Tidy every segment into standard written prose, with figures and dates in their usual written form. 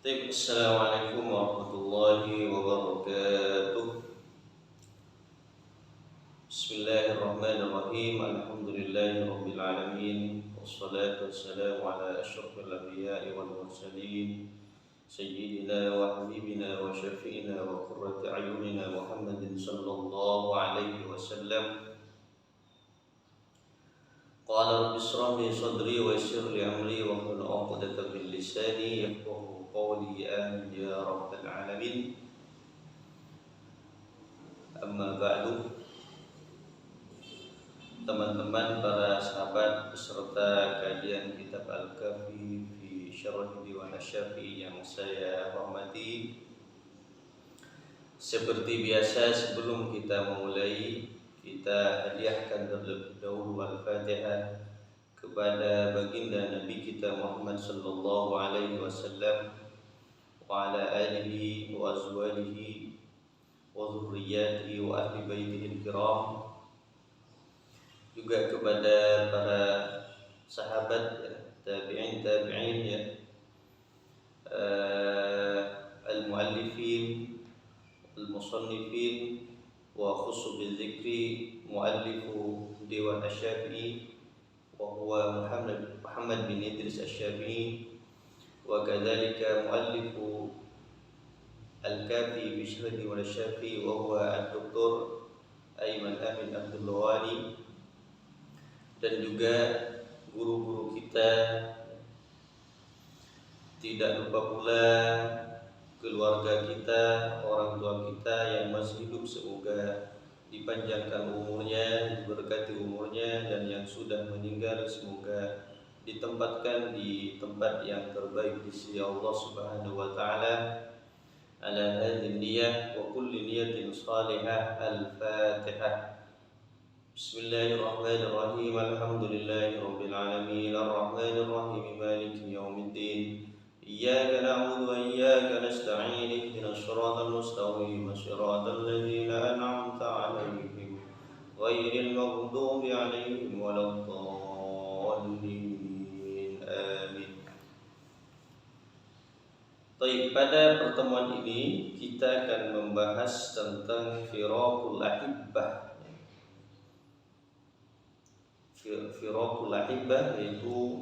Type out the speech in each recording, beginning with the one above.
Assalamualaikum warahmatullahi wabarakatuh. Bismillahirrahmanirrahim. Alhamdulillahirabbil alamin. Wassalatu wassalamu ala asyrafil anbiya'i wal mursalin sayyidina wa habibina wa syafi'ina wa qurrati a'yunina Muhammadin sallallahu alaihi wasallam. Qala rabbi ishrah li sadri wa yassir li amri wa hlul 'uqdatam min lisani yafqahu qawli. Amin ya rabbal alamin. Amma ba'du. Teman-teman, para sahabat peserta kajian kitab Al-Kafi fi Syarh Diwan Asy-Syafi'i yang saya hormati, seperti biasa sebelum kita memulai, kita hadiahkan terlebih dahulu Al-Fatihah kepada baginda Nabi kita Muhammad sallallahu alaihi wasallam wa ala alihi wa azwajihi wa dzurriyyatihi wa ahli baitihi kiram, juga kepada para sahabat ya, tabi'in ya, al-muallifin al-musannifin wa khussu bizikri muallifu Diwan Asy-Syafi'i wa huwa Muhammad bin Idris Asy-Syafi'i, wa kadzalika muallifu Al-Kafi bi Syarh Diwan Asy-Syafi'i wa huwa Ad-Doktor Aiman Amin Abdul Wali, dan juga guru-guru kita, tidak lupa pula keluarga kita, orang tua kita yang masih hidup, semoga dipanjangkan umurnya, diberkati umurnya, dan yang sudah meninggal semoga ditempatkan di tempat yang terbaik di sisi Allah Subhanahu wa taala. Ala hadhihi niyyah wa kulli niyatin shalihah. Al-Fatihah. Bismillahirrahmanirrahim. Alhamdulillahirabbil alamin. Arrahmanirrahim. Maliki yaumiddin. Iyyaka na'budu wa iyyaka nasta'in. Ihdinas shiratal mustaqim. Shiratal ladzina an'amta 'alaihim ghairil maghdubi 'alaihim waladdallin. Amin. Baik, pada pertemuan ini kita akan membahas tentang firaqul ahibbah. Firaqul ahibbah yaitu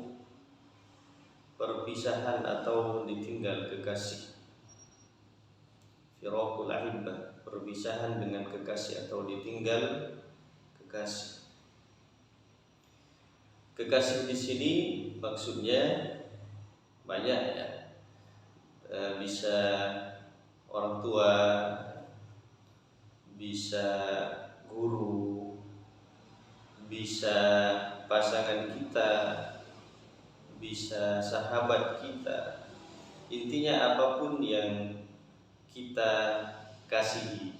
perpisahan atau ditinggal kekasih. Firaqul ahibbah, perpisahan dengan kekasih atau ditinggal kekasih. Kekasih di sini maksudnya banyak ya. Bisa orang tua, bisa guru, bisa pasangan kita, bisa sahabat kita. Intinya apapun yang kita kasihi.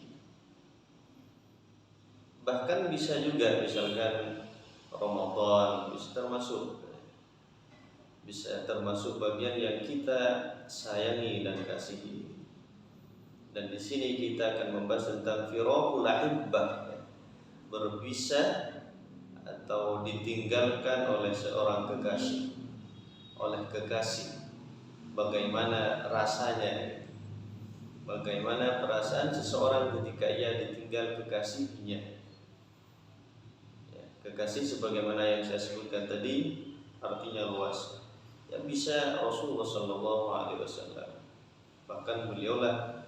Bahkan bisa juga misalkan Ramadan bisa termasuk bagian yang kita sayangi dan kasihi. Dan di sini kita akan membahas tentang firaqul ahibbah, berpisah atau ditinggalkan oleh seorang kekasih, bagaimana rasanya, bagaimana perasaan seseorang ketika ia ditinggal kekasihnya. Ya, kekasih sebagaimana yang saya sebutkan tadi artinya luas. Ya, bisa Rasulullah sallallahu alaihi wasallam, bahkan beliaulah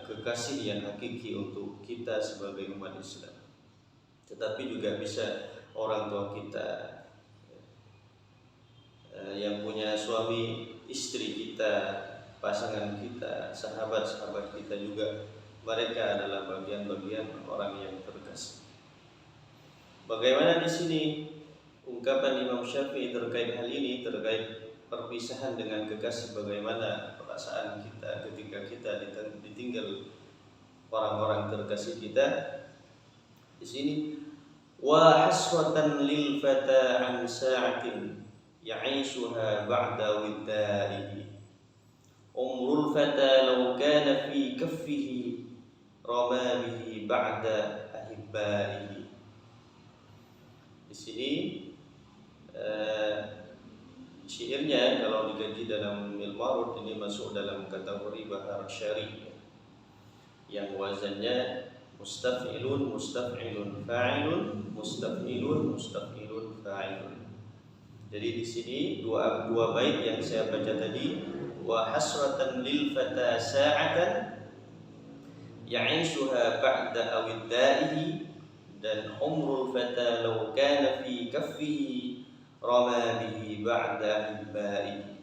kekasih yang hakiki untuk kita sebagai umat Islam. Tetapi juga bisa orang tua kita, yang punya suami, istri kita, pasangan kita, sahabat-sahabat kita juga, mereka adalah bagian-bagian orang yang terkasih. Bagaimana di sini ungkapan Imam Syafi'i terkait hal ini, terkait perpisahan dengan kekasih, bagaimana perasaan kita ketika kita ditinggal orang-orang terkasih kita. Di sini, wa haswatan lil fata an sa'atin ya'ishuha ba'da widdaihi. Umrul fata law kana fi kaffihi rama bihi ba'da ahibbaihi. Di sini syairnya kalau dikaji dalam ilmu arud ini masuk dalam kategori bahar syari yang wazannya mustaf'ilun, mustaf'ilun, fa'ilun, mustaf'ilun, mustaf'ilun, fa'ilun. Jadi di sini dua bait yang saya baca tadi, wa hasratan lil fata sa'atan ya'ishuha ba'da awidda'ihi, dan umrul fata law kana fi kaffihi rama bihi ba'da hibba'ihi.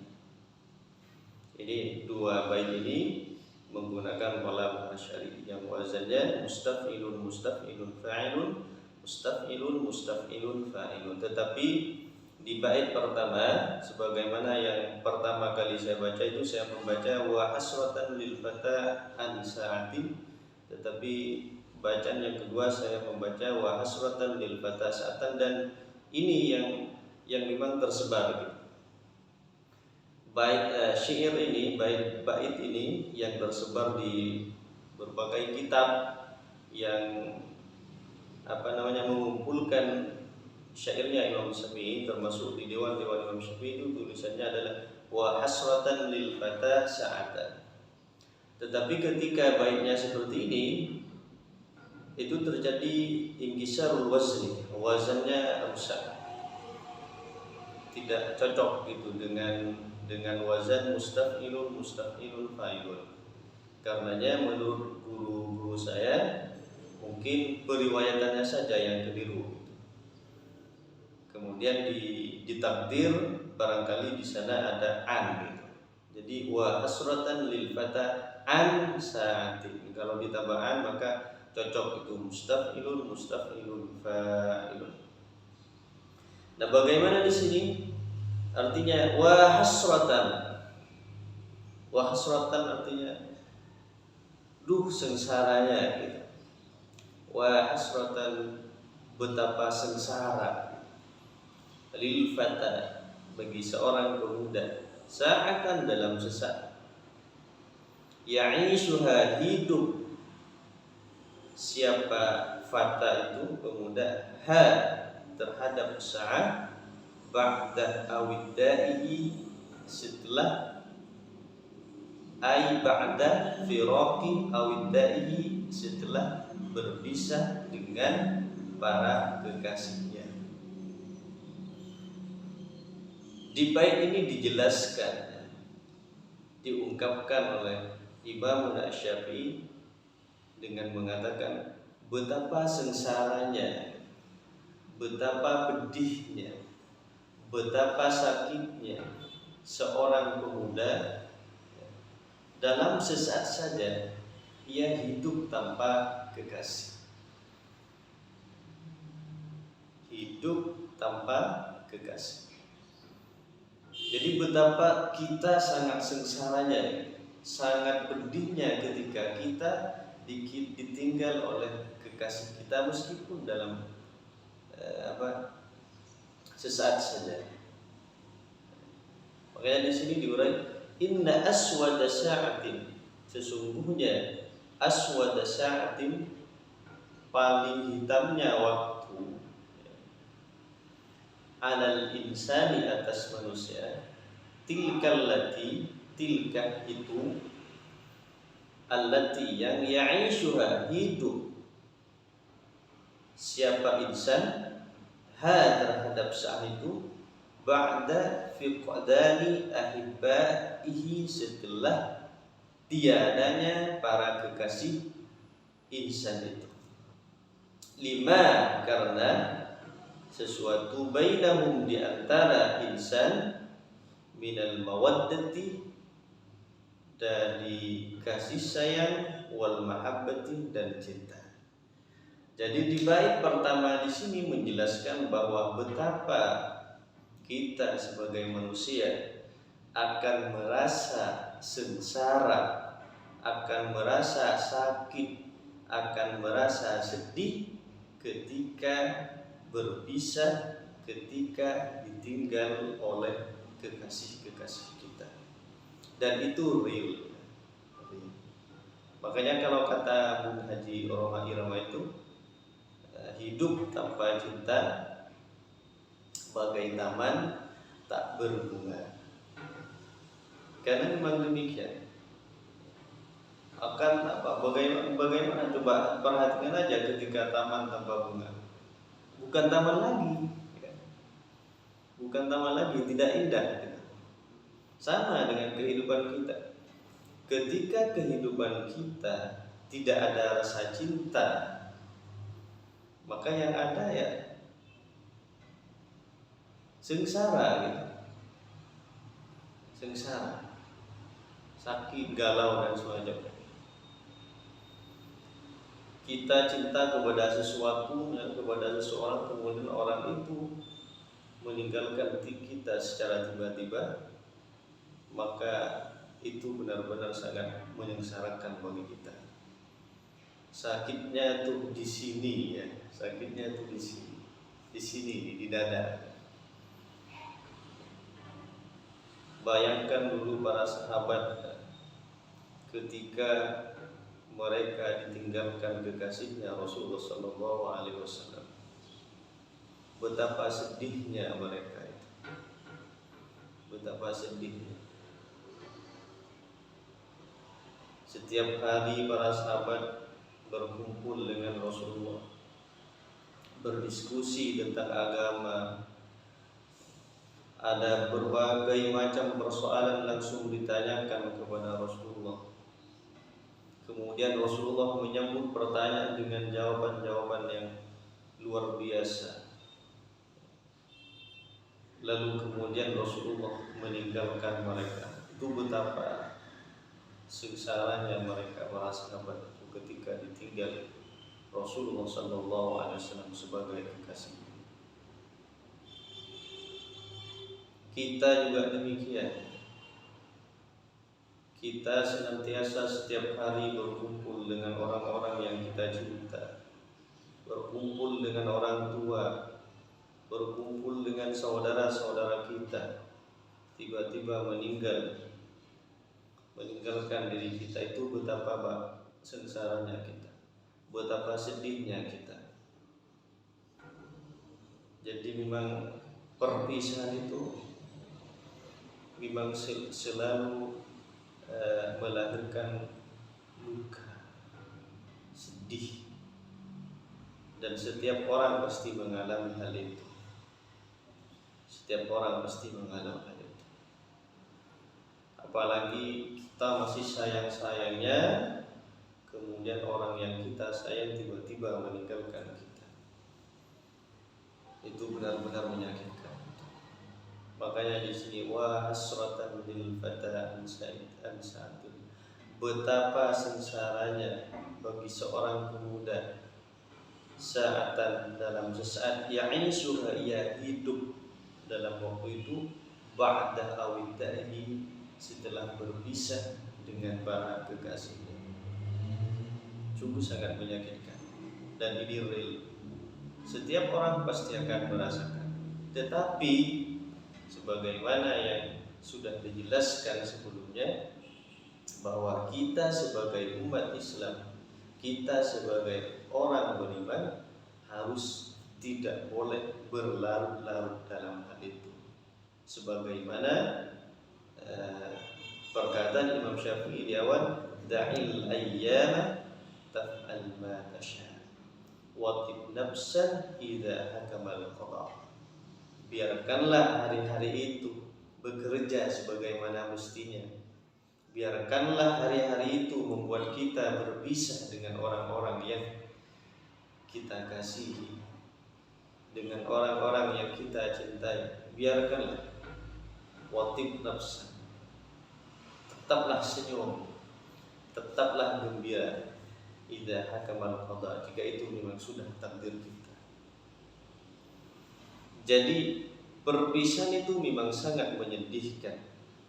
Ini dua bait ini menggunakan pola syari yang wazannya mustaf'ilun, mustaf'ilun, fa'ilun, mustaf'ilun, mustaf'ilun, fa'ilun. Tetapi di bait pertama, sebagaimana yang pertama kali saya baca itu saya membaca wa hasratan lil fata an sa'atin, tetapi bacaan yang kedua saya membaca wa hasratan lil fata sa'atan, dan ini yang memang tersebar gitu. Bait syair ini, bait ini yang tersebar di berbagai kitab yang mengumpulkan syairnya Imam Syafi'i, termasuk di dewan-dewan Imam Syafi'i itu tulisannya adalah wa hasratan lil fata sa'atan. Tetapi ketika baitnya seperti ini itu terjadi inkisarul wazni, wazannya rusak, tidak cocok gitu dengan wazan mustaf'ilun, mustaf'ilun, fa'ilun. Karenanya menurut guru-guru saya mungkin periwayatannya saja yang keliru. Kemudian ditakdir barangkali di sana ada an gitu. Jadi wa hasratan lil fata an sa'atin. Kalau ditambah an maka cocok itu mustaf'ilun, mustaf'ilun, fa'ilun. Nah, bagaimana di sini? Artinya wa hasratan. Wa hasratan artinya duh sengsaranya gitu. Wa hasratan betapa sengsara lil fata bagi seorang pemuda sa'atan dalam sesaat ya'ishuha hidup siapa fata itu pemuda ha terhadap sa'at ba'da awidda'ihi setelah ay ba'da firaqi awidda'ihi setelah berpisah dengan para kekasihnya. Di bait ini dijelaskan, diungkapkan oleh Imam Syafi'i dengan mengatakan betapa sengsaranya, betapa pedihnya, betapa sakitnya seorang pemuda dalam sesaat saja ia hidup tanpa kekasih. Hidup tanpa kekasih. Jadi betapa kita sangat sengsaranya, sangat pedihnya ketika kita ditinggal oleh kekasih kita meskipun dalam sesaat saja. Makanya di sini diurai inna aswada sa'atin, sesungguhnya aswada sa'atin paling hitamnya waktu alal insani atas manusia tilkallati tilka itu allati yang ya'ishuha hidup siapa insan ha terhadap saat itu ba'da fiqdani ahibbaihi setelah tiadanya para kekasih insan itu. Lima karena sesuatu bainahum di antara insan minal mawaddati dari kasih sayang wal mahabbati dan cinta. Jadi di bait pertama di sini menjelaskan bahwa betapa kita sebagai manusia akan merasa sengsara, akan merasa sakit, akan merasa sedih ketika berpisah, ketika ditinggal oleh kekasih-kekasih kita. Dan itu real. Makanya kalau kata Bung Haji Roma Irama itu hidup tanpa cinta bagai taman tak berbunga. Karena memang demikian. Akan apa? Bagaimana coba perhatikan aja ketika taman tanpa bunga. Bukan taman lagi, bukan taman lagi, tidak indah. Sama dengan kehidupan kita. Ketika kehidupan kita tidak ada rasa cinta, maka yang ada ya sengsara gitu. Sengsara, sakit, galau dan semacamnya. Kita cinta kepada sesuatu dan kepada seseorang, kemudian orang itu meninggalkan kita secara tiba-tiba, maka itu benar-benar sangat menyengsarakan bagi kita. Sakitnya tuh di sini ya, sakitnya tuh di sini di dada. Bayangkan dulu para sahabat ketika mereka ditinggalkan kekasihnya Rasulullah SAW. Betapa sedihnya mereka itu. Betapa sedihnya. Setiap hari para sahabat berkumpul dengan Rasulullah, berdiskusi tentang agama. Ada berbagai macam persoalan langsung ditanyakan kepada Rasulullah. Kemudian Rasulullah menyambut pertanyaan dengan jawaban-jawaban yang luar biasa. Lalu kemudian Rasulullah meninggalkan mereka. Itu betapa sengsaranya mereka para sahabat itu ketika ditinggal Rasulullah SAW sebagai kekasih. Kita juga demikian. Kita senantiasa setiap hari berkumpul dengan orang-orang yang kita cinta, berkumpul dengan orang tua, berkumpul dengan saudara-saudara kita. Tiba-tiba meninggalkan diri kita, itu betapa sengsaranya kita, betapa sedihnya kita. Jadi memang perpisahan itu memang selalu melahirkan luka, sedih, dan setiap orang pasti mengalami hal itu. Setiap orang pasti mengalami hal itu. Apalagi kita masih sayang-sayangnya, kemudian orang yang kita sayang tiba-tiba meninggalkan kita. Itu benar-benar menyakitkan. Makanya di sini wa hasratan lil fata an sa'atin. Betapa sengsaranya bagi seorang pemuda saatan, dalam sesaat, ya'isuha, ia hidup dalam waktu itu, ba'da awiddahi, setelah berpisah dengan para kekasihnya. Sungguh sangat menyakitkan. Dan ini real. Setiap orang pasti akan merasakan. Tetapi sebagaimana yang sudah dijelaskan sebelumnya, bahwa kita sebagai umat Islam, kita sebagai orang beriman harus tidak boleh berlarut-larut dalam hal itu. Sebagaimana perkataan Imam Syafi'i di awal, da'il ayyama taf'al ma tasha wa tib nafsan idza hakamal qada. Biarkanlah hari-hari itu bekerja sebagaimana mestinya. Biarkanlah hari-hari itu membuat kita berpisah dengan orang-orang yang kita kasihi, dengan orang-orang yang kita cintai. Biarkanlah. Watib nafsan, tetaplah senyum, tetaplah gembira. Idza hakamal qada, jika itu memang sudah takdir kita. Jadi perpisahan itu memang sangat menyedihkan.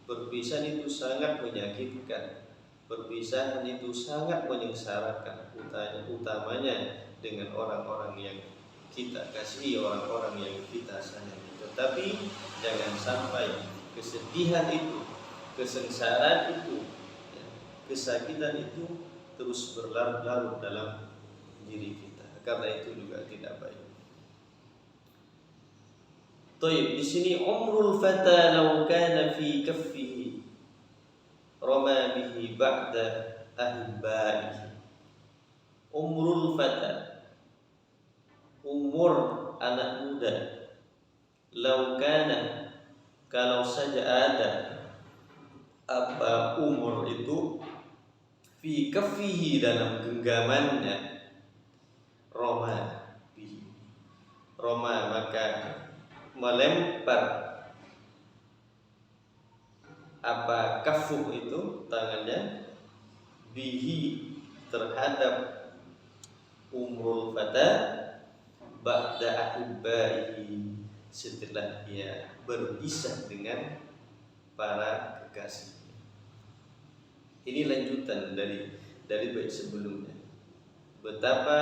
Perpisahan itu sangat menyakitkan. Perpisahan itu sangat menyengsarakan, utamanya dengan orang-orang yang kita kasihi, orang-orang yang kita sayangi. Tetapi jangan sampai kesedihan itu, kesengsaraan itu, kesakitan itu terus berlarut-larut dalam diri kita. Karena itu juga tidak baik. Toib, di sini umrul fata law kana fi kaffihi rama bihi ba'da ahibbaihi. Umrul fata, umur anak muda, law kana, kalau saja ada, apa umur itu, fi kaffihi, dalam genggamannya, roma bihi, roma maka melempar, apa kafu itu tangannya, bihi terhadap umrul fata, ba'da ahibbaihi, setelah dia berpisah dengan para kekasihnya. Ini lanjutan dari bait sebelumnya. Betapa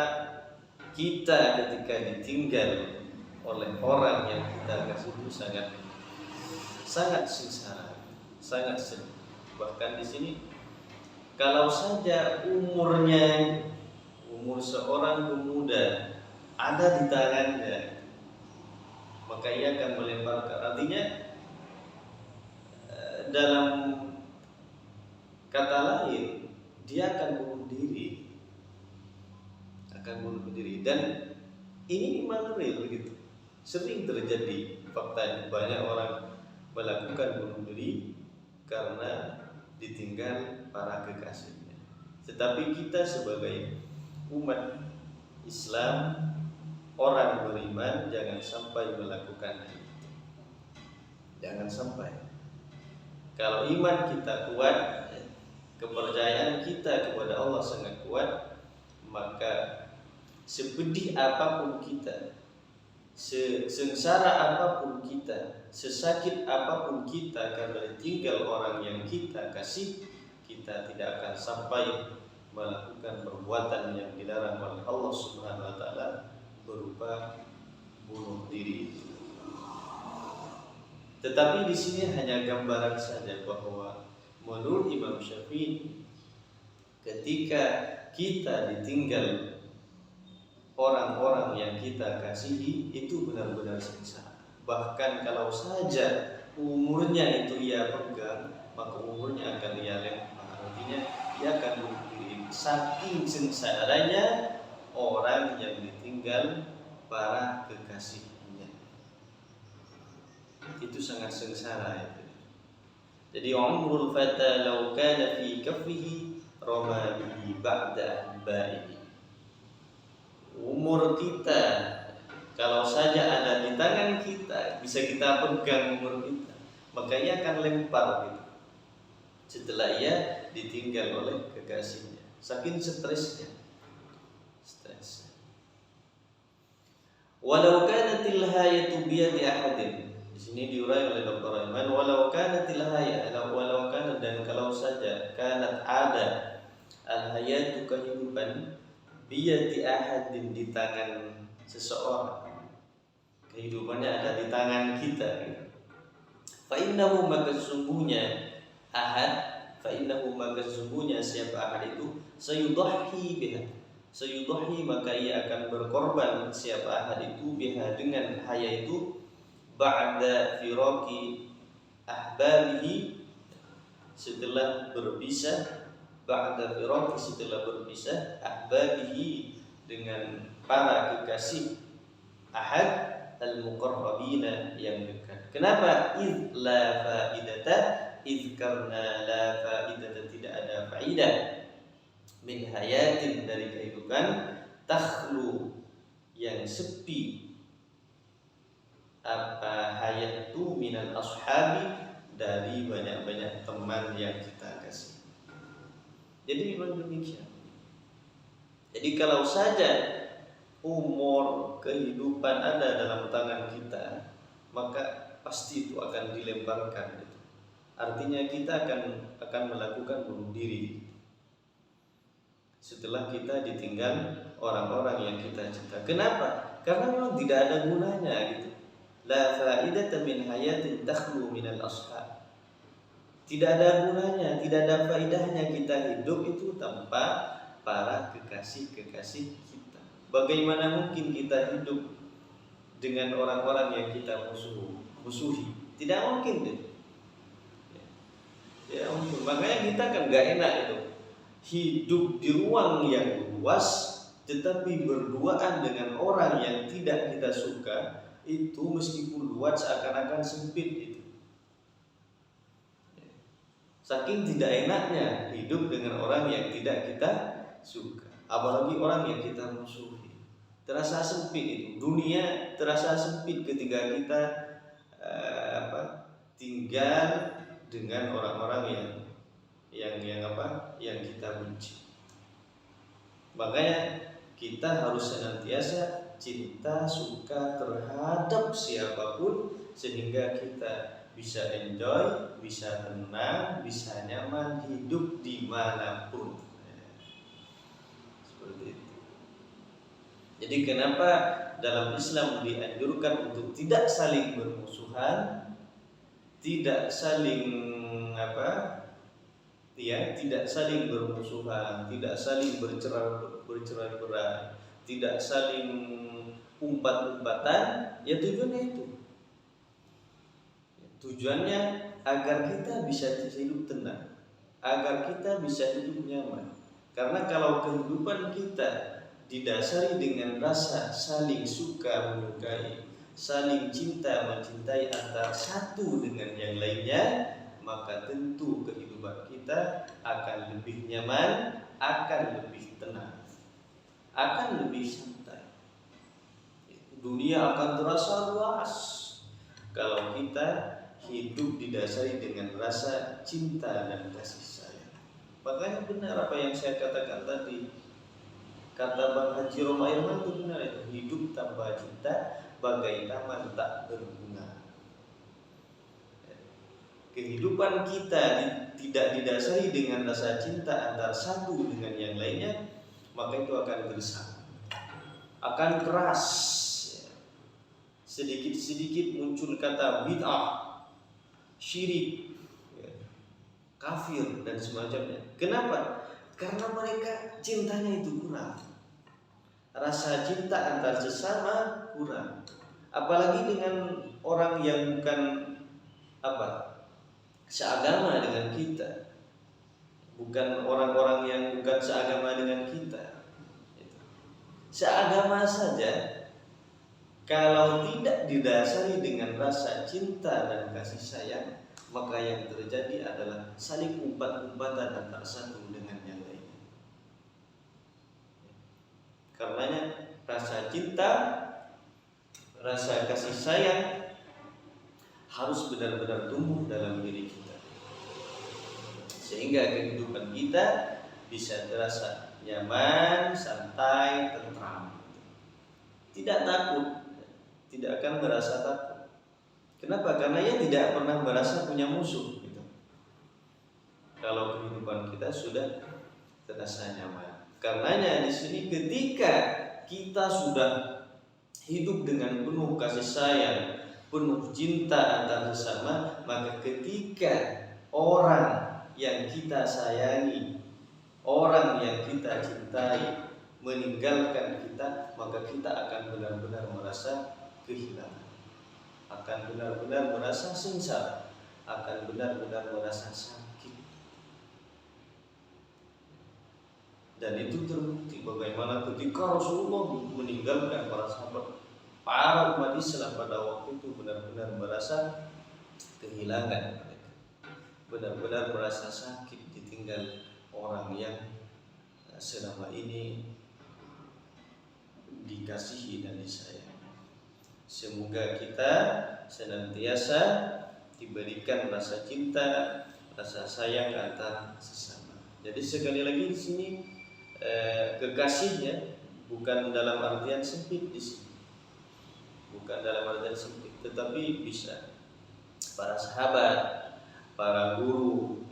kita ketika ditinggal oleh orang yang kita kasih itu sangat sengsara, sangat sedih. Bahkan di sini kalau saja umur seorang pemuda ada di tangannya, maka ia akan melemparkan. Artinya dalam kata lain, dia akan bunuh diri, dan ini memang real begitu. Sering terjadi faktanya, banyak orang melakukan bunuh diri karena ditinggal para kekasihnya. Tetapi kita sebagai umat Islam, orang beriman, jangan sampai melakukan itu. Jangan sampai. Kalau iman kita kuat, kepercayaan kita kepada Allah sangat kuat, maka sepedih apapun kita, sengsara apapun kita, sesakit apapun kita karena ditinggal orang yang kita kasih, kita tidak akan sampai melakukan perbuatan yang dilarang oleh Allah Subhanahu wa taala berupa bunuh diri. Tetapi di sini hanya gambaran saja bahwa menurut Imam Syafi'i, ketika kita ditinggal orang-orang yang kita kasihi, itu benar-benar sengsara. Bahkan kalau saja umurnya itu ia pegang, maka umurnya akan ia lempar. Artinya ia akan bunuh diri. Saking sengsaranya orang yang ditinggal para kekasihnya, itu sangat sengsara itu. Jadi umrul fata law kana fi kaffihi rama bihi ba'da ahbaihi. Umur kita kalau saja ada di tangan kita, bisa kita pegang umur kita, maka ia akan lempar gitu, setelah ia ditinggal oleh kekasihnya. Saking stresnya. Walau kanatil hayatu biyadi ahadin. Di sini diurai oleh Dr. Raiman, walau kanatil hayat, walau kanat, dan kalau saja kanat ada, al hayatu kehidupan, biyadi ahadin, di tangan seseorang, kehidupannya ada di tangan kita. Fa innahu, maka sesungguhnya ahad, fa innahu, maka sesungguhnya siapa ahad itu, sayudahi biha, sayudahi, maka ia akan berkorban siapa ahad itu, biha, dengan haya itu, ba'da firaqi ahbabihi, setelah berpisah, ba'da firaqi, setelah berpisah, ahbabihi, dengan para kekasih ahad, al-muqarrabina, yang dekat. Kenapa? Idh la faidata, idh karena la faidata, tidak ada faidah, min hayatin, dari kehidupan, takhlu, yang sepi, apa hayat itu, minal ashabi, dari banyak-banyak teman yang kita kasih. Jadi memang demikian. Jadi kalau saja umur kehidupan ada dalam tangan kita, maka pasti itu akan dilemparkan. Artinya kita akan melakukan bunuh diri setelah kita ditinggal orang-orang yang kita cinta. Kenapa? Karena memang tidak ada gunanya gitu. La faidata min hayatin takhlu minal ashab. Tidak ada gunanya, tidak ada faidahnya kita hidup itu tanpa para kekasih-kekasih kita. Bagaimana mungkin kita hidup dengan orang-orang yang kita musuhi. Tidak mungkin gitu. Ya, makanya kita kan nggak enak itu hidup di ruang yang luas, tetapi berduaan dengan orang yang tidak kita suka. Itu meskipun luas seakan-akan sempit itu. Saking tidak enaknya hidup dengan orang yang tidak kita suka, apalagi orang yang kita musuhi. Terasa sempit itu. Dunia terasa sempit ketika kita tinggal dengan orang-orang yang kita benci. Makanya kita harus senantiasa cinta suka terhadap siapapun, sehingga kita bisa enjoy, bisa tenang, bisa nyaman hidup dimanapun. Seperti itu. Jadi kenapa dalam Islam dianjurkan untuk tidak saling bermusuhan, tidak saling tidak saling bermusuhan, tidak saling bercerai-berai, tidak saling umpat-umpatan. Ya tujuannya itu. Tujuannya agar kita bisa hidup tenang, agar kita bisa hidup nyaman. Karena kalau kehidupan kita didasari dengan rasa saling suka menyukai, saling cinta mencintai antara satu dengan yang lainnya, maka tentu kehidupan kita akan lebih nyaman, akan lebih tenang, akan lebih santai. Dunia akan terasa luas kalau kita hidup didasari dengan rasa cinta dan kasih sayang. Makanya benar apa yang saya katakan tadi, kata Bang Haji Roma Irman itu benar itu. Hidup tanpa cinta bagai taman tak berguna. Kehidupan kita tidak didasari dengan rasa cinta antara satu dengan yang lainnya, maka itu akan gersang, akan keras. Sedikit-sedikit muncul kata bid'ah, syirik, kafir dan semacamnya. Kenapa? Karena mereka cintanya itu kurang. Rasa cinta antar sesama kurang. Apalagi dengan orang yang bukan seagama dengan kita, bukan orang-orang yang bukan seagama dengan kita. Seagama saja, kalau tidak didasari dengan rasa cinta dan kasih sayang, maka yang terjadi adalah saling umpat-umpatan antara satu dengan yang lainnya. Karenanya rasa cinta, rasa kasih sayang harus benar-benar tumbuh dalam diri kita, sehingga kehidupan kita bisa terasa nyaman, santai, tentram. Tidak takut, tidak akan merasa takut. Kenapa? Karena ia tidak pernah merasa punya musuh gitu. Kalau kehidupan kita sudah terasa nyaman. Karenanya di sini ketika kita sudah hidup dengan penuh kasih sayang, penuh cinta antar sesama, maka ketika orang yang kita sayangi, orang yang kita cintai meninggalkan kita, maka kita akan benar-benar merasa kehilangan, akan benar-benar merasa sengsara, akan benar-benar merasa sakit. Dan itu terbukti bagaimana ketika Rasulullah meninggalkan para sahabat, para umat Islam pada waktu itu benar-benar merasa kehilangan mereka, benar-benar merasa sakit ditinggal orang yang selama ini dikasihi dan disayang. Semoga kita senantiasa diberikan rasa cinta, rasa sayang antar sesama. Jadi sekali lagi di sini kekasihnya bukan dalam artian sempit di sini, bukan dalam artian sempit, tetapi bisa para sahabat, para guru,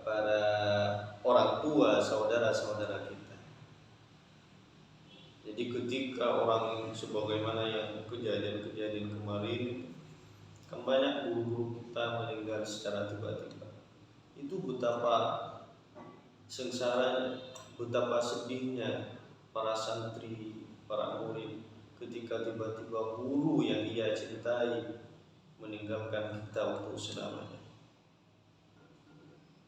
para orang tua, saudara-saudara kita. Jadi ketika orang sebagaimana yang kejadian-kejadian kemarin, kan banyak guru-guru kita meninggal secara tiba-tiba. Itu betapa sengsaranya, betapa sedihnya para santri, para murid ketika tiba-tiba guru yang ia cintai meninggalkan kita untuk selamanya.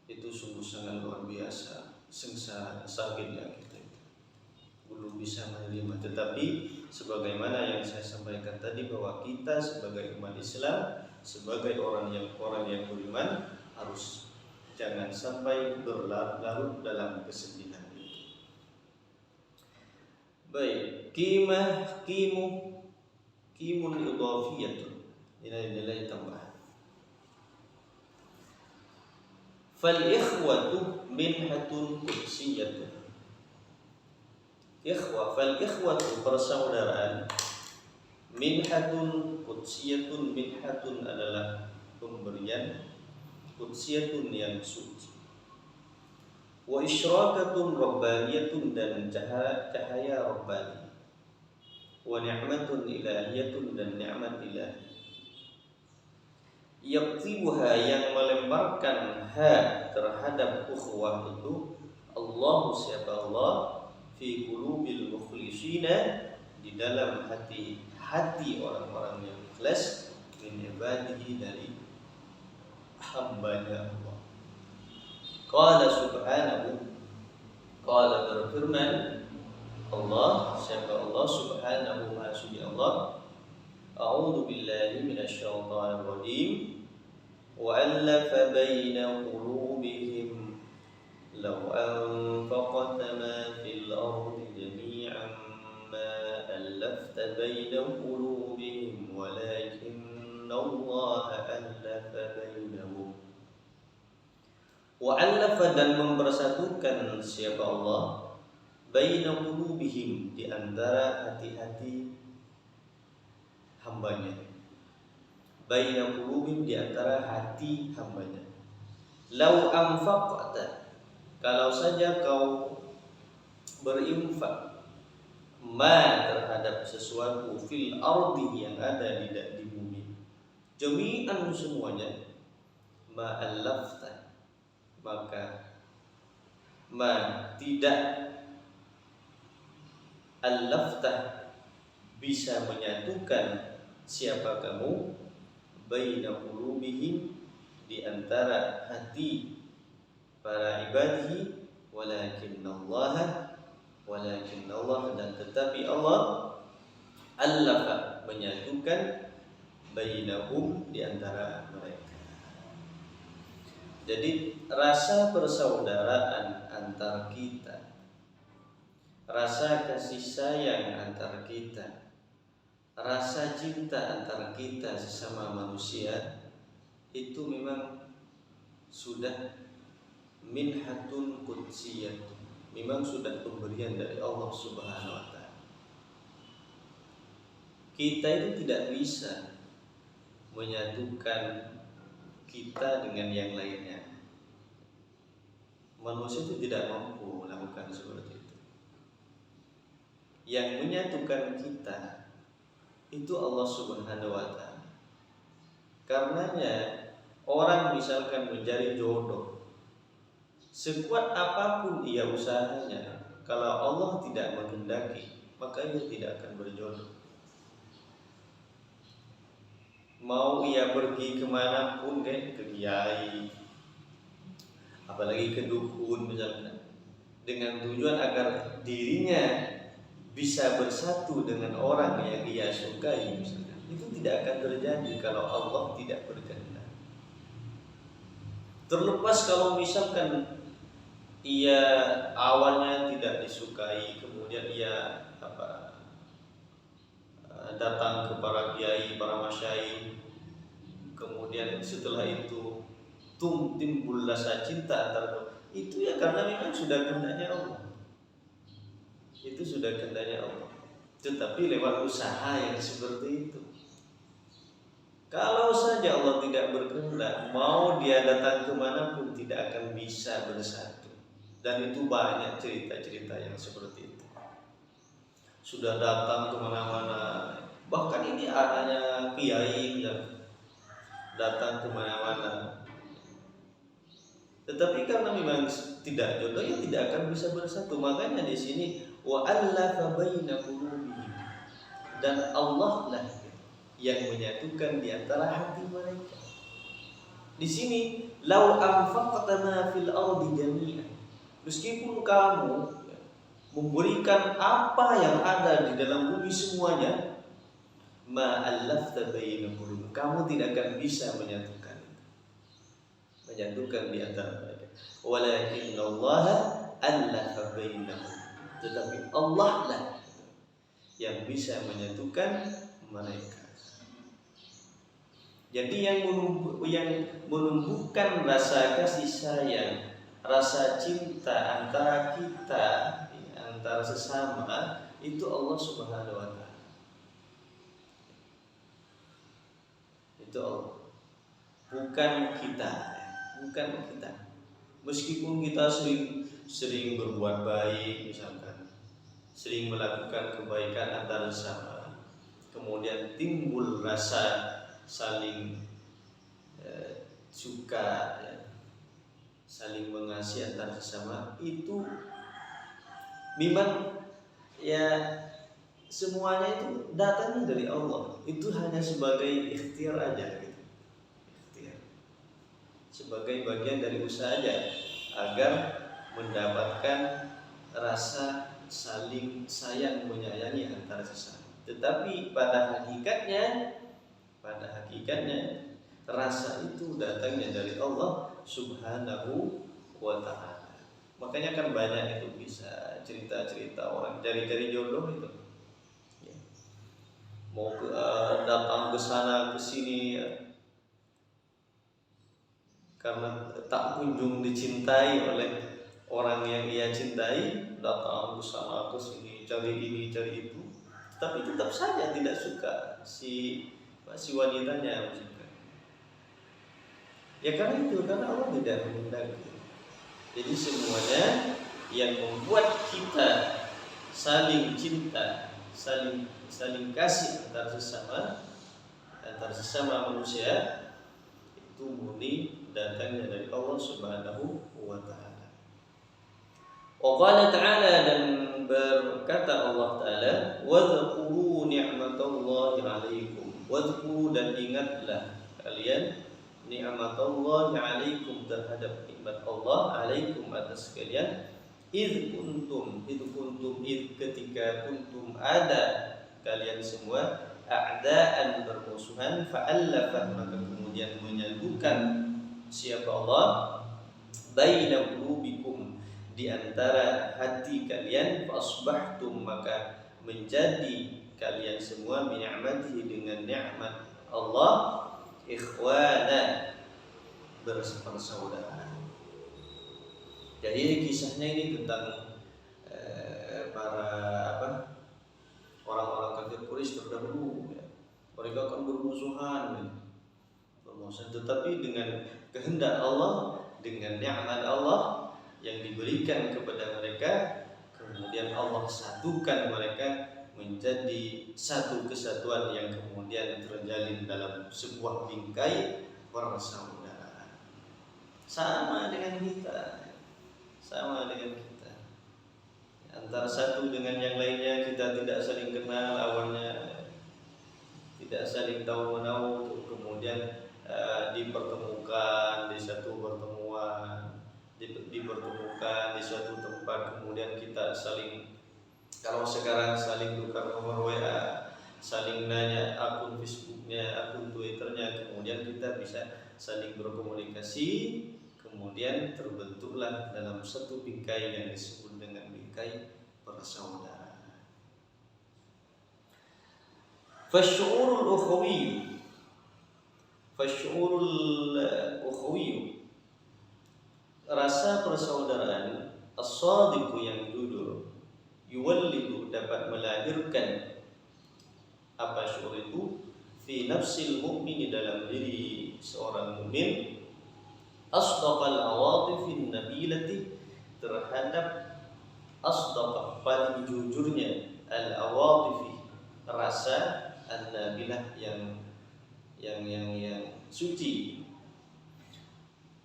Itu sungguh sangat luar biasa, sengsara, sakitnya kita itu belum bisa menerima. Tetapi sebagaimana yang saya sampaikan tadi, bahwa kita sebagai umat Islam, sebagai orang yang beriman, harus jangan sampai berlarut-larut dalam kesedihan itu. Baik, kimun idhafiyatun, nilai-nilai tambahan. Fal ikhwatu minhatun qudsiyatun. Fal ikhwatu persaudaraan, minhatun qudsiyatun. Minhatun adalah pemberian, qudsiyatun yang suci. Wa isyrakatun rabbaniyatun, dan cahaya rabbani. Wa ni'matun ilahiyatun, dan ni'mat ilahi. Yaktibuha, yang melemparkan terhadap ukhuwah itu, Allah, siapa Allah, fi qulubil mukhlishina, di dalam hati orang-orang yang ikhlas, min ibadihi, dari hambanya Allah. Qala subhanahu, qala berfirman Allah, siapa Allah, subhanahu, maha suci Allah, a'udzu billahi minasyaitonir rajim, wa allafa baina qulubihim law anfaqta ma fil ardi jami'an ma allafta baina qulubihim walakinna Allah allafa bainahum. Wa allafa, dan mempersatukan siapa Allah, baina qulubihim, di antara hati-hati hambanya. Baina qulubihim, di antara hati hambanya. Lau anfaqta, kalau saja kau berinfak, ma, terhadap sesuatu, fil ardi, yang ada di bumi, jami'an, semuanya, ma allafta, maka ma, tidak allafta, bisa menyatukan siapa kamu, baina qulubihim, di antara hati para ibadihi, walakinna Allah, dan tetapi Allah, allafa, menyatukan, bainahum, di antara mereka. Jadi rasa persaudaraan antar kita, rasa kasih sayang antar kita, rasa cinta antara kita sesama manusia, itu memang sudah minhatun qudsiyah, memang sudah pemberian dari Allah Subhanahu wa taala. Kita itu tidak bisa menyatukan kita dengan yang lainnya. Manusia itu tidak mampu melakukan seperti itu. Yang menyatukan kita itu Allah Subhanahu wa taala. Karenanya orang misalkan mencari jodoh, sekuat apapun ia usahanya, kalau Allah tidak menghendaki, maka ia tidak akan berjodoh. Mau ia pergi kemanapun, ke kiai, apalagi ke dukun misalkan, dengan tujuan agar dirinya bisa bersatu dengan orang yang ia sukai misalkan, itu tidak akan terjadi kalau Allah tidak berkehendak. Terlepas kalau misalkan ia awalnya tidak disukai, kemudian ia datang ke para kiai, para masyayikh, kemudian setelah itu timbul rasa cinta antara itu, ya karena memang sudah kehendaknya Allah. Itu sudah kehendaknya Allah. Tetapi lewat usaha yang seperti itu. Kalau saja Allah tidak berkehendak, mau dia datang kemanapun tidak akan bisa bersatu. Dan itu banyak cerita-cerita yang seperti itu. Sudah datang kemana-mana, bahkan ini adanya kiai yang datang kemana-mana, Tetapi karena memang tidak jodoh, ya tidak akan bisa bersatu. Makanya di sini wa allafa baina qulubihim, dan Allah lah yang menyatukan di antara hati mereka. Di sini lau anfaqta ma fil ardi jami'an, meskipun kamu memberikan apa yang ada di dalam bumi semuanya, ma allafta baina qulubihim, kamu tidak akan bisa menyatukan di antara mereka. Walakin Allah allafa bainahum, tetapi Allah lah yang bisa menyatukan mereka. Jadi yang menumbuhkan rasa kasih sayang, rasa cinta antara kita, antara sesama, itu Allah Subhanahu wa Ta'ala. Itu Allah, bukan kita. Meskipun kita sering berbuat baik, misalkan sering melakukan kebaikan antara sesama, kemudian timbul rasa saling suka, saling mengasihi antar sesama, itu memang ya semuanya itu datangnya dari Allah. Itu hanya sebagai ikhtiar aja gitu. Sebagai bagian dari usaha aja agar mendapatkan rasa saling sayang menyayangi antara sesama. Tetapi pada hakikatnya rasa itu datangnya dari Allah Subhanahu wa Ta'ala. Makanya kan banyak itu bisa cerita-cerita orang cari-cari jodoh itu, ya. Mau datang ke sana ke sini, ya, karena tak kunjung dicintai oleh orang yang ia cintai, datang ke sana ke sini, cari ini cari itu, tapi tetap saja tidak suka si wanitanya. Ya karena Allah tidak menghendaki. Jadi semuanya yang membuat kita saling cinta, saling kasih antar sesama manusia, itu murni datangnya dari Allah Subhanahu wa Ta'ala. Wa qala ta'ala, dan berkata Allah Ta'ala, wadhkuru ni'matallahi 'alaikum, wadhkuru, dan ingatlah kalian ni'matallahi 'alaikum, terhadap nikmat Allah, 'alaikum, atas kalian, ketika kuntum ada kalian semua, a'daan, bermusuhan, fa'allafa, maka kemudian menyatukan siapa Allah, baina qulubikum, di antara hati kalian, fasbahtum, maka menjadi kalian semua, bi ni'matihi, dengan nikmat Allah, ikhwana, bersaudara. Jadi kisahnya ini tentang para orang-orang kafir Quraisy terdahulu, ya. Mereka akan bermusuhan, tetapi dengan kehendak Allah, dengan nikmat Allah yang diberikan kepada mereka, kemudian Allah satukan mereka menjadi satu kesatuan yang kemudian terjalin dalam sebuah bingkai persaudaraan. Sama dengan kita. Antara satu dengan yang lainnya kita tidak saling kenal awalnya, tidak saling tahu menahu, kemudian dipertemukan di satu pertemuan, dipertemukan di suatu tempat, kemudian kita saling, kalau sekarang saling tukar nomor WA, saling nanya akun Facebooknya, akun Twitternya, kemudian kita bisa saling berkomunikasi, kemudian terbentuklah dalam satu bingkai yang disebut dengan bingkai persaudaraan. Fasyurul ukhawi, rasa persaudaraan, as-sadiqu, yang jujur, yuwallidu, dapat melahirkan apa syuur itu, fi nafsil mu'mini, dalam diri seorang mukmin, asdaqal awatifin nabilati, terhadap asdaq, paling jujurnya, al-awatifi, rasa an-nabilah, yang suci.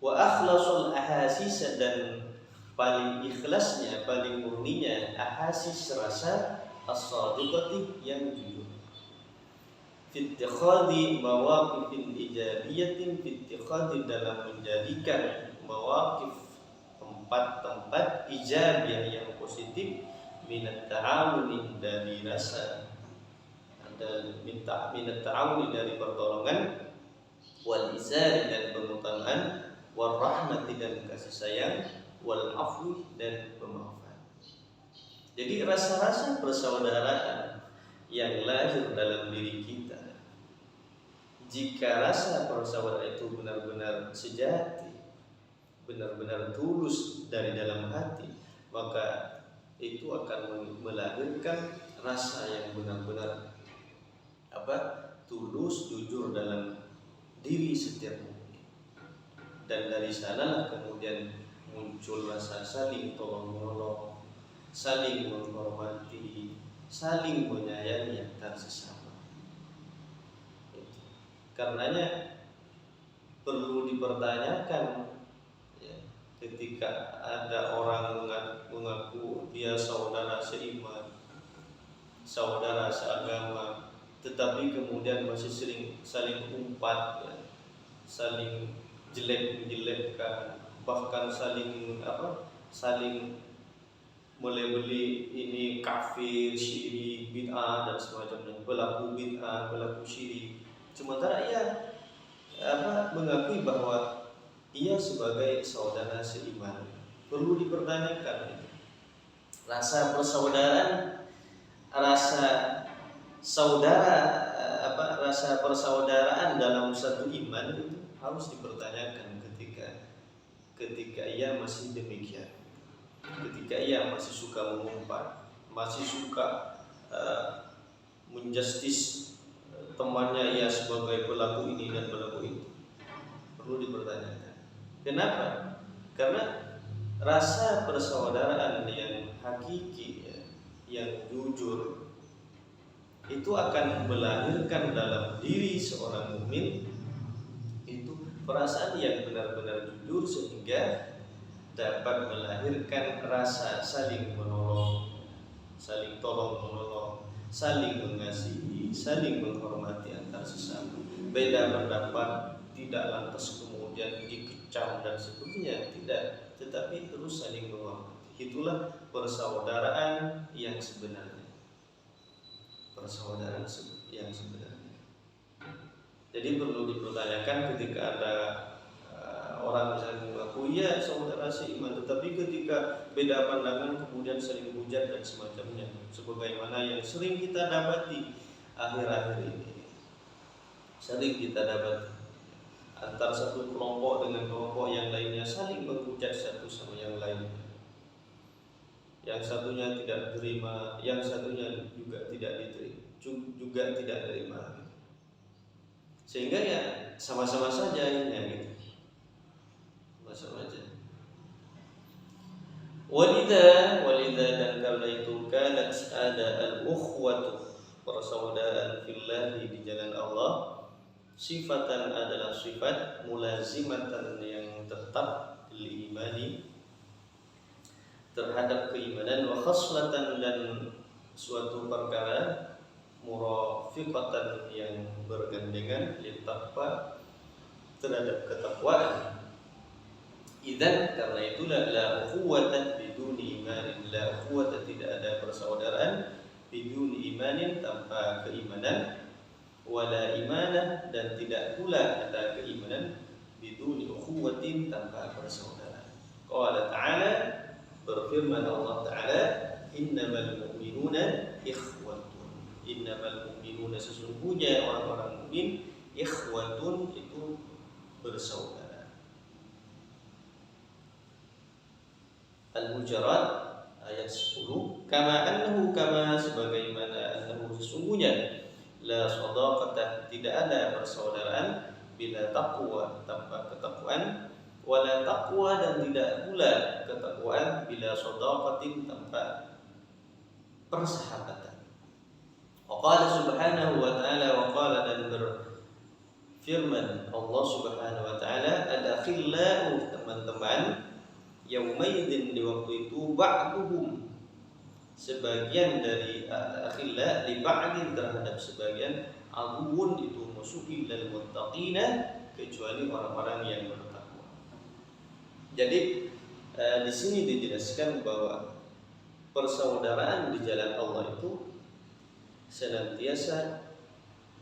Wa akhlasul ahasis, dan paling ikhlasnya, paling murninya ahasis rasa as-sadiqati yang jujur. Fi ittikhadhi mawaqifin ijabiyatin, fi ittikhadhi dalam menjadikan mawaqif, tempat-tempat ijabiyah yang positif, minat ta'awuni dari rasa, dan minat ta'awuni dari pertolongan, wal izari dan pengutamaan, wal rahmati dan kasih sayang, wal afwi dan pemaafan. Jadi rasa-rasa persaudaraan yang lahir dalam diri kita, jika rasa persaudaraan itu benar-benar sejati, benar-benar tulus dari dalam hati, maka itu akan melahirkan rasa yang benar-benar tulus, jujur dalam diri setiap mukmin. Dan dari sanalah kemudian muncul rasa saling tolong-menolong, saling menghormati, saling menyayangi antar sesama. Karenanya perlu dipertanyakan, ya, ketika ada orang mengaku dia saudara seiman, saudara seagama, tetapi kemudian masih sering saling umpat, ya, saling jelek-menjelekkan, bahkan saling melebeli ini kafir, syirik, bid'ah dan semacamnya, pelaku bid'ah, pelaku syirik. Sementara ia mengakui bahwa ia sebagai saudara seiman. Perlu dipertanyakan itu. Rasa persaudaraan, rasa rasa persaudaraan dalam satu iman itu harus dipertanyakan ketika ia masih demikian. Ketika ia masih suka mengumpat, masih suka menjustis temannya ia sebagai pelaku ini dan pelaku itu, perlu dipertanyakan. Kenapa? Karena rasa persaudaraan yang hakiki, ya, yang jujur, itu akan melahirkan dalam diri seorang mukmin itu perasaan yang benar-benar jujur, sehingga dapat melahirkan rasa saling menolong, saling tolong menolong, saling mengasihi, saling menghormati antar sesama. Beda pendapat tidak lantas kemudian dikecam dan seterusnya, tidak, tetapi terus saling menghormati. Itulah persaudaraan yang sebenarnya. Persaudaraan yang sebenarnya. Jadi perlu dipertanyakan ketika ada orang misalnya mengaku ya saudara seiman, tetapi ketika beda pandangan kemudian saling hujat dan semacamnya, sebagaimana yang sering kita dapati akhir-akhir ini. Sering kita dapati antar satu kelompok dengan kelompok yang lainnya saling menghujat satu sama yang lain. Yang satunya tidak terima, yang satunya juga tidak terima. Sehingga ya sama-sama saja ini, gitu. Sama aja. Walida dan karena itu kanat ada al-ukhwatu, persaudaraan fillahi di jalan Allah, sifatan adalah sifat mulazimatan yang tetap lil imani, terhadap keimanan, wa khaslatan dan suatu perkara murafiqatan yang bergandengan lil taqwa, terhadap ketakwaan. Idzan karena itulah la ukhuwatan biduni imanin, la ukhuwata tidak ada persaudaraan biduni imanin tanpa keimanan, wala imanah dan tidak pula ada keimanan biduni ukhuwatin tanpa persaudaraan. Qala ta'ala, berfirman Allah Ta'ala, innamal mu'minuna ikhwatun. Innamal mu'minuna, sesungguhnya orang-orang mukmin, ikhwatun itu bersaudara. Al-Hujurat ayat 10, kama sebagaimana annahu sesungguhnya, la shadaqata tidak ada persaudaraan, bila taqwa tanpa ketakwaan, wala taqwa dan tidak pula ketakwaan, bila shadaqatin tanpa persahabatan. Wa qala subhanahu wa ta'ala, wa qala dan firman Allah Subhanahu wa taala, al-akhillau, teman-teman, yaumaidin, di waktu itu, ba'duhum, sebagian dari akhilla li ba'din, terhadap sebagian, aduun, itu musuh, illal muttaqina, kecuali orang-orang yang bertakwa. Jadi di sini dijelaskan bahwa persaudaraan di jalan Allah itu senantiasa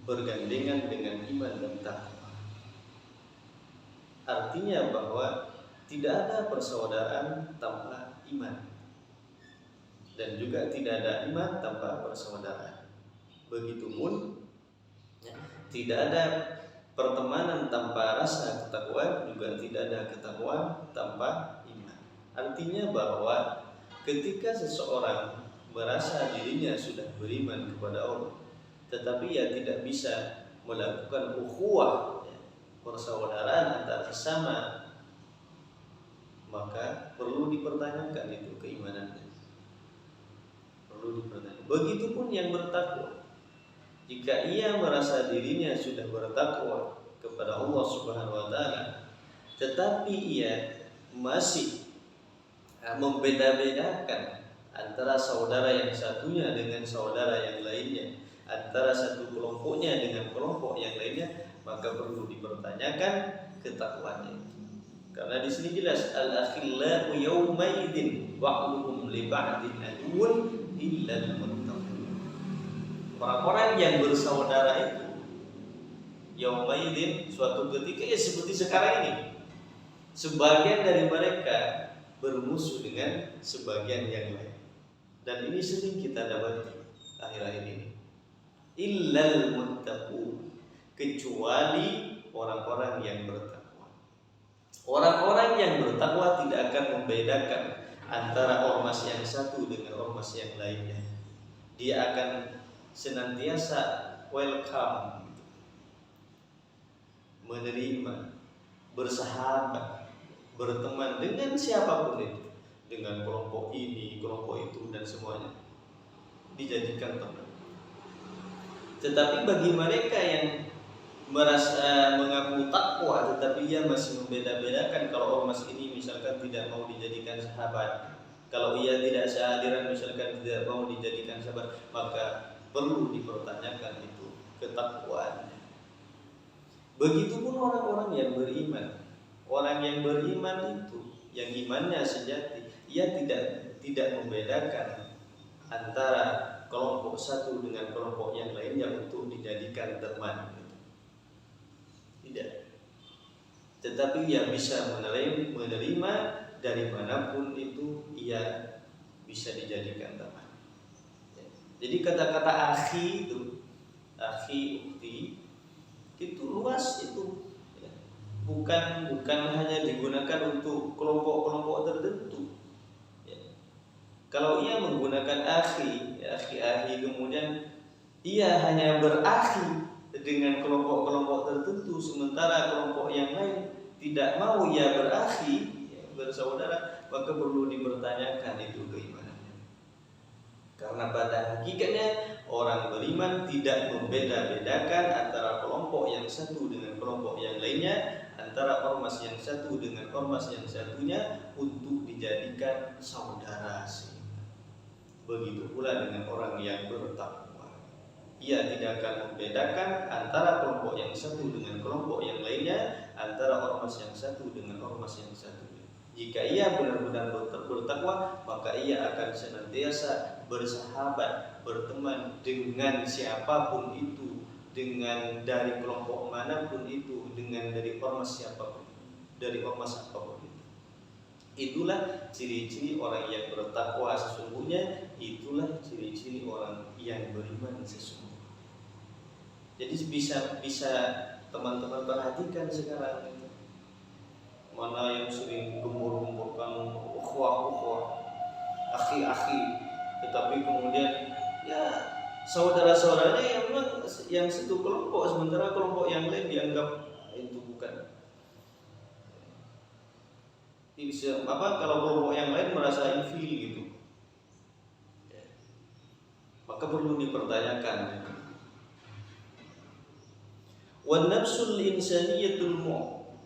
bergandengan dengan iman dan takwa. Artinya bahwa tidak ada persaudaraan tanpa iman, dan juga tidak ada iman tanpa persaudaraan. Begitupun tidak ada pertemanan tanpa rasa ketakwaan, juga tidak ada ketakwaan tanpa iman. Artinya bahwa ketika seseorang merasa dirinya sudah beriman kepada Allah, tetapi ia tidak bisa melakukan ukhuwah, persaudaraan antar sesama, maka perlu dipertanyakan itu keimanannya. Perlu dipertanyakan. Begitupun yang bertakwa, jika ia merasa dirinya sudah bertakwa kepada Allah Subhanahu wa taala, tetapi ia masih membeda-bedakan antara saudara yang satunya dengan saudara yang lainnya, antara satu kelompoknya dengan kelompok yang lainnya, maka perlu dipertanyakan ketakwaannya. Karena di sini jelas, al-akhillau yaumaidin ba'duhum li ba'din aduwwun illal muttaqin. Orang-orang yang bersaudara itu yaumaidin, suatu ketika, ya seperti sekarang ini, sebagian dari mereka bermusuh dengan sebagian yang lain. Dan ini sering kita dapati akhir-akhir ini. Illal muttaqun, kecuali orang-orang yang bertakwa. Orang-orang yang bertakwa tidak akan membedakan antara ormas yang satu dengan ormas yang lainnya. Dia akan senantiasa welcome, menerima, bersahabat, berteman dengan siapapun itu, dengan kelompok ini, kelompok itu, dan semuanya dijadikan teman. Tetapi bagi mereka yang merasa mengaku takwa tetapi ia masih membeda-bedakan, kalau ormas ini misalkan tidak mau dijadikan sahabat, kalau ia tidak sehadiran misalkan tidak mau dijadikan sahabat, maka perlu dipertanyakan itu ketakwaannya. Begitupun orang-orang yang beriman. Orang yang beriman itu, yang imannya sejati, ia tidak membedakan antara kelompok satu dengan kelompok yang lainnya untuk dijadikan teman. Tidak. Tetapi ia bisa menerima dari manapun itu, ia bisa dijadikan teman. Jadi kata-kata akhi itu, akhi, ukti, itu luas itu. Bukan hanya digunakan untuk kelompok-kelompok tertentu. Kalau ia menggunakan akhi, akhi, kemudian ia hanya berakhi dengan kelompok-kelompok tertentu, sementara kelompok yang lain tidak mau ia berakhi, bersaudara, maka perlu dipertanyakan itu keimanannya. Karena pada hakikatnya orang beriman tidak membeda-bedakan antara kelompok yang satu dengan kelompok yang lainnya, antara ormas yang satu dengan ormas yang satunya, untuk dijadikan saudara. Begitu pula dengan orang yang bertakwa, ia tidak akan membedakan antara kelompok yang satu dengan kelompok yang lainnya, antara ormas yang satu dengan ormas yang satunya. Jika ia benar-benar bertakwa, maka ia akan senantiasa bersahabat, berteman dengan siapapun itu, dengan dari kelompok manapun itu, dengan dari ormas siapapun, dari ormas apapun itu. Itulah ciri-ciri orang yang bertakwa sesungguhnya, itulah ciri-ciri orang yang beriman sesungguhnya. Jadi bisa teman-teman perhatikan sekarang ini, mana yang sering gembur-gemburkan ukhuwah, akhi-akhi, tetapi kemudian ya saudara-saudaranya yang memang yang satu kelompok, sementara kelompok yang lain dianggap itu bukan. Kalau kelompok yang lain merasa infil gitu, maka perlu dipertanyakan. Wan nafsul insaniyatul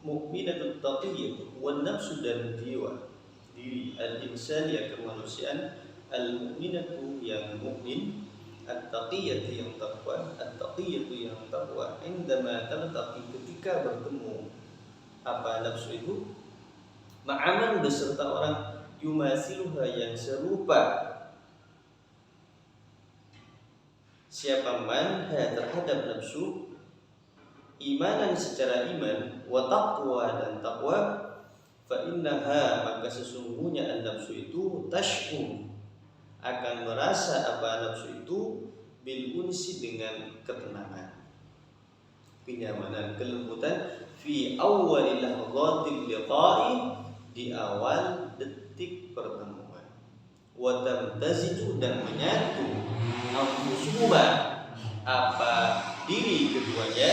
mu'minatul taqiyatu, wan nafsu dan jiwa diri al-insaniyah kemanusiaan, al-mu'minatu yang mukmin, at-taqiyatu yang takwa, at-taqiyatu yang takwa, indama taltaqi ketika bertemu apa nafsu itu, ma'aman beserta orang yumasiluha yang serupa siapa man terhadap nafsu, imanan secara iman, wa taqwa dan taqwa, fa innaha maka sesungguhnya an-nafsu itu tashku akan merasa apa nafsu itu bil unsi dengan ketenangan, kenyamanan, kelembutan fi awwalil lahzatil liqa'i di awal detik pertemuan, wa tamtaziju dan menyatu anfusuhuma apa diri keduanya,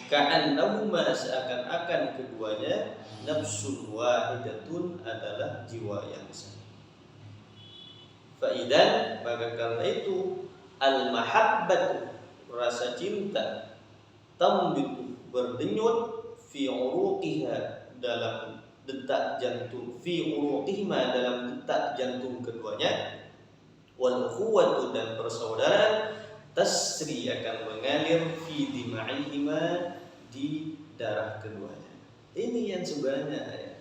ka'annahuma seakan-akan keduanya nafsun wahidatun adalah jiwa yang sama. Faidan maka karena itu al-mahabbatu rasa cinta tambitu berdenyut fi uruqiha dalam detak jantung, fi uruqihima dalam detak jantung keduanya, wal ukhuwatu dan persaudaraan tasri akan mengalir fi dima'ihima di darah keduanya. Ini yang sebenarnya ya.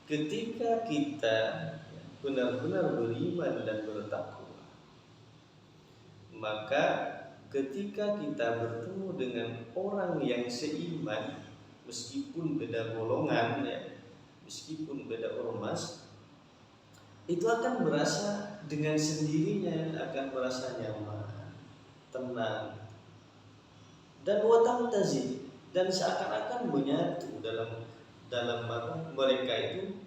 Ketika kita benar-benar beriman dan bertakwa, maka ketika kita bertemu dengan orang yang seiman, meskipun beda golongan ya, meskipun beda ormas, itu akan merasa dengan sendirinya akan merasa nyaman, tenang, dan watang tazi, dan seakan-akan menyatu dalam mereka itu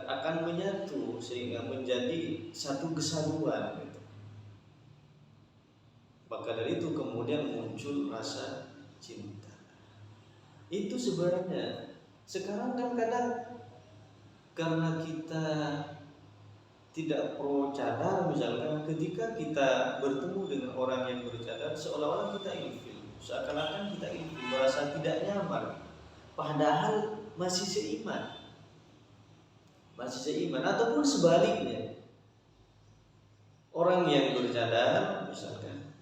akan menyatu sehingga menjadi satu kesatuan gitu. Maka dari itu kemudian muncul rasa cinta. Itu sebenarnya sekarang kan kadang karena kita tidak pro cadar, misalkan ketika kita bertemu dengan orang yang bercadar seolah-olah kita ilfil, seakan-akan kita ilfil, merasa tidak nyaman, padahal masih seiman, ataupun sebaliknya, orang yang bercadar misalkan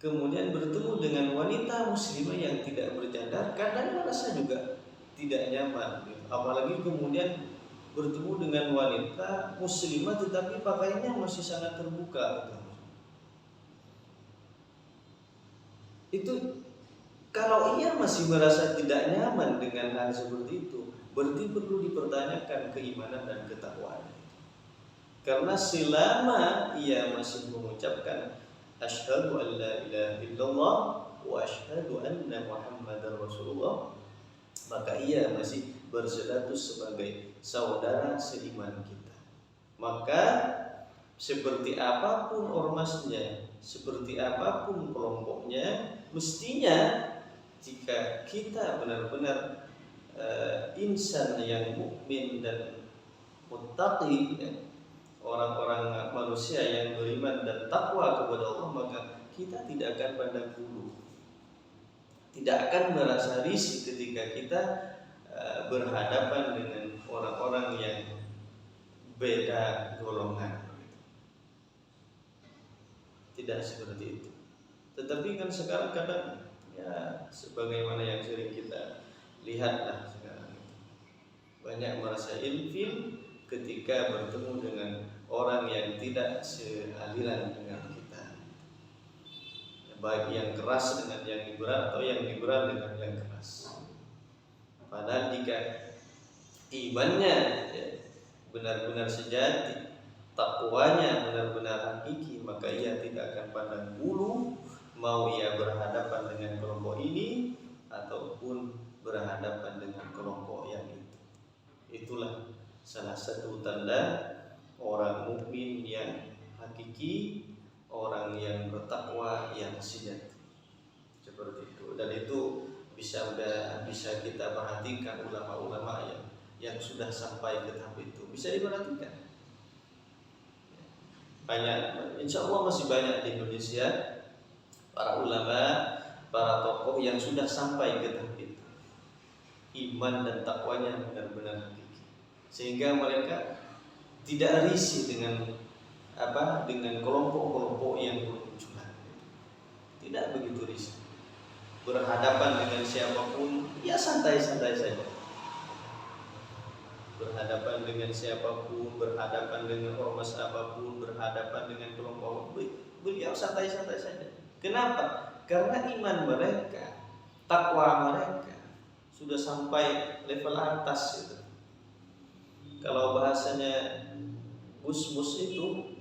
kemudian bertemu dengan wanita muslimah yang tidak bercadar, kadang merasa juga tidak nyaman, apalagi kemudian bertemu dengan wanita muslimah tetapi pakaiannya masih sangat terbuka gitu. Itu kalau ia masih merasa tidak nyaman dengan hal seperti itu, berarti perlu dipertanyakan keimanan dan ketakwaan. Karena selama ia masih mengucapkan asyhadu an la ilaha illallah wa asyhadu anna muhammadar rasulullah, maka ia masih berstatus sebagai saudara seiman kita. Maka seperti apapun ormasnya, seperti apapun kelompoknya, mestinya jika kita benar-benar insan yang mukmin dan muttaqi, orang-orang manusia yang beriman dan takwa kepada Allah, maka kita tidak akan pandang bulu, tidak akan merasa risih ketika kita berhadapan dengan orang-orang yang beda golongan. Tidak seperti itu. Tetapi kan sekarang kadang ya sebagaimana yang sering kita lihatlah sekarang, banyak merasa ilfil ketika bertemu dengan orang yang tidak sealiran dengan kita, baik yang keras dengan yang liberal atau yang liberal dengan yang keras. Padahal jika imannya benar-benar sejati, takwanya benar-benar hakiki, maka ia tidak akan pandang bulu mau ia berhadapan dengan kelompok ini ataupun berhadapan dengan kelompok yang itu. Itulah salah satu tanda orang mukmin yang hakiki, orang yang bertakwa yang sejati. Seperti itu. Dan itu bisa kita perhatikan ulama-ulama yang sudah sampai ke tahap itu, bisa diperhatikan. banyak, insya Allah masih banyak di Indonesia para ulama, para tokoh yang sudah sampai ke tahap itu, iman dan takwanya benar-benar hakiki, sehingga mereka tidak risih dengan dengan kelompok-kelompok yang bermunculan, tidak begitu risih. Berhadapan dengan siapapun, ya santai-santai saja. Berhadapan dengan siapapun, berhadapan dengan ormas apapun, berhadapan dengan kelompok, beliau santai-santai saja. Kenapa? Karena iman mereka, takwa mereka sudah sampai level atas itu. Kalau bahasanya Gus-mus itu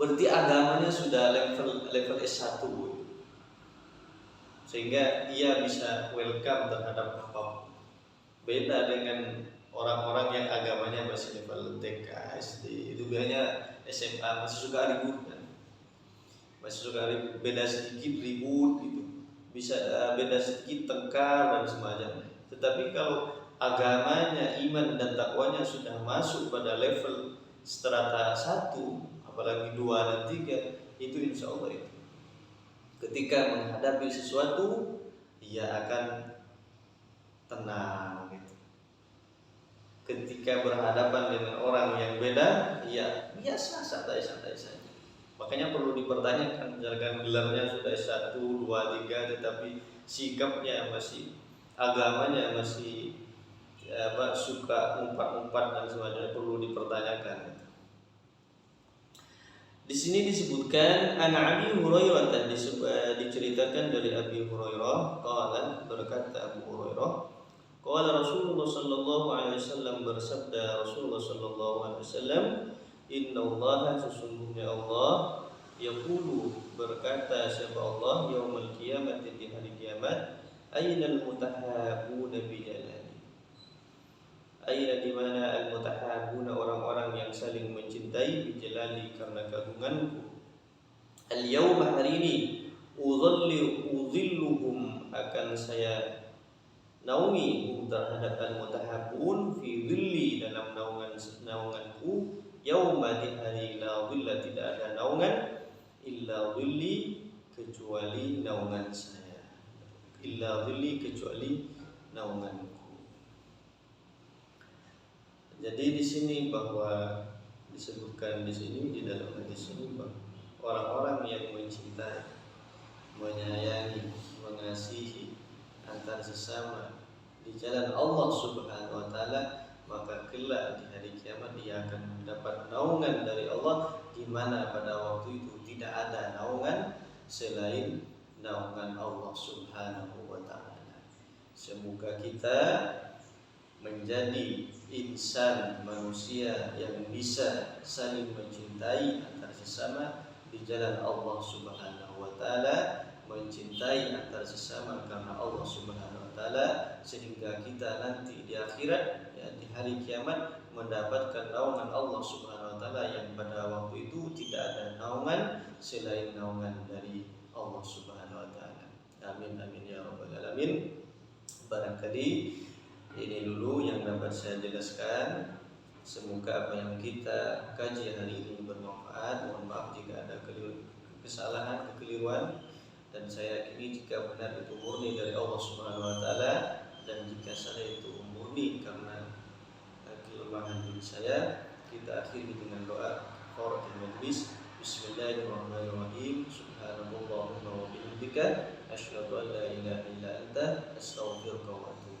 berarti agamanya sudah level S1, sehingga ia bisa welcome terhadap apapun. Beda dengan orang-orang yang agamanya masih level TK, SD, itu biasanya SMA masih suka ribut kan? Masih suka ribut, beda sedikit ribut gitu, bisa beda sedikit tengkar dan semacamnya. Tetapi kalau agamanya, iman dan takwanya sudah masuk pada level strata 1, apalagi 2 dan 3, itu insya Allah itu ketika menghadapi sesuatu ia akan tenang gitu. Ketika berhadapan dengan orang yang beda, ya biasa, santai-santai saja. Makanya perlu dipertanyakan, misalkan gelarnya sudah S1, 2, 3, tetapi sikapnya masih, agamanya masih suka umpat-umpat dan semacamnya, perlu dipertanyakan. Di sini disebutkan an Abi Hurairah, diceritakan dari Abi Hurairah, qala, berkata Abu Hurairah, qala Rasulullah sallallahu alaihi wasallam, bersabda Rasulullah sallallahu alaihi wasallam, innallaha, sesungguhnya Allah, yaqulu, berkata siapa Allah, yaumul qiyamati, di hari kiamat, ainal mutahabuna bi jalali. Aina, di mana al-mutahabuna, orang-orang yang saling mencintai, bijalali, karena keagunganku. Al-yawma, hari ini, udhilluhum, akan saya naungi terhadap al-mutahabun fi dhilli, dalam naunganku. Yawma, di hari, la dhilla, tidak ada naungan, illa dhilli, kecuali naungan saya. Illa dhilli, kecuali naunganku. Jadi di sini bahwa disebutkan di sini, di dalam hadis ini, bahwa orang-orang yang mencintai, menyayangi, mengasihi antar sesama di jalan Allah Subhanahu wa taala, maka kelak di hari kiamat dia akan mendapat naungan dari Allah, di mana pada waktu itu tidak ada naungan selain naungan Allah Subhanahu wa taala. Semoga kita menjadi insan, manusia yang bisa saling mencintai antar sesama di jalan Allah Subhanahu wa taala, mencintai antar sesama karena Allah Subhanahu wa taala, sehingga kita nanti di akhirat, ya, di hari kiamat, mendapatkan naungan Allah Subhanahu wa taala yang pada waktu itu tidak ada naungan selain naungan dari Allah Subhanahu wa taala. Amin amin ya rabbal alamin. Barangkali ini dulu yang dapat saya jelaskan. Semoga apa yang kita kaji hari ini bermanfaat. Mohon maaf jika ada kesalahan, kekeliruan, dan saya yakini jika benar itu murni dari Allah Subhanahu wa taala, dan jika saya itu murni karena kelemahan diri saya. Kita akhiri dengan doa kafaratul majlis. Bismillahirrahmanirrahim. Subhanallahumma wa bihamdika, asyhadu an la ilaha illa anta, astaghfiruka wa atubu